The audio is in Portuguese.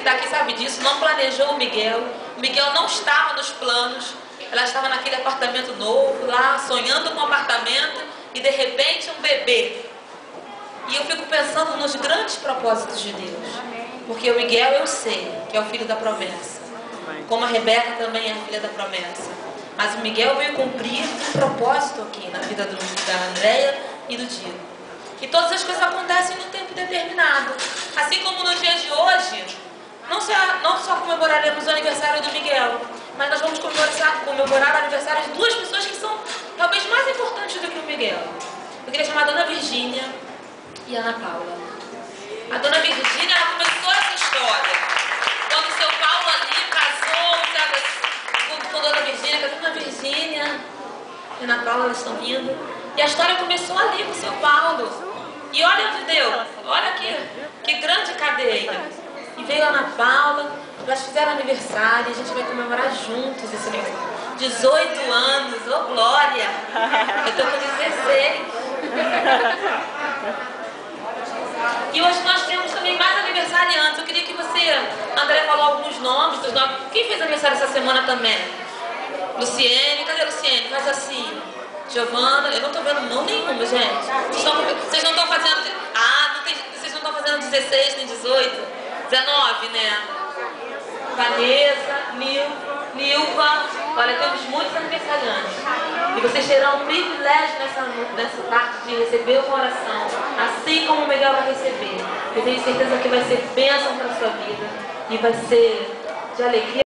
está aqui sabe disso, não planejou o Miguel. O Miguel não estava nos planos. Ela estava naquele apartamento novo lá, sonhando com um apartamento e de repente um bebê. E eu fico pensando nos grandes propósitos de Deus. Porque o Miguel eu sei que é o filho da promessa. Como a Rebeca também é a filha da promessa. Mas o Miguel veio cumprir um propósito aqui na vida da Andréia e do Diego. E todas as coisas acontecem no tempo determinado. Assim como no dia de hoje, não só comemoraremos o aniversário do Miguel, mas nós vamos comemorar o aniversário de duas pessoas que são talvez mais importantes do que o Miguel. Eu queria chamar a Dona Virgínia e a Ana Paula. A Dona Virgínia, ela começou essa história quando o seu Paulo ali casou com a Dona Virgínia, com a Dona Virgínia e a Ana Paula, elas estão vindo. E a história começou ali com o seu Paulo. E olha onde deu, olha que grande cadeia. E veio a Ana Paula, elas fizeram aniversário, a gente vai comemorar juntos esse aniversário. 18 anos, ô glória! Eu estou com 16. E hoje nós temos também mais aniversariantes. Eu queria que você, André, falou alguns nomes dos nomes. Quem fez aniversário essa semana também? Luciene, cadê a Luciene? Faz assim. Giovana, eu não estou vendo mão nenhuma, gente. Vocês não estão fazendo. Vocês não estão fazendo 16 nem 18? 19, né? Vanessa, Nilva. Olha, temos muitos aniversariantes. E vocês terão o privilégio nessa parte de receber uma oração, assim como o Miguel vai receber. Eu tenho certeza que vai ser bênção para a sua vida e vai ser de alegria.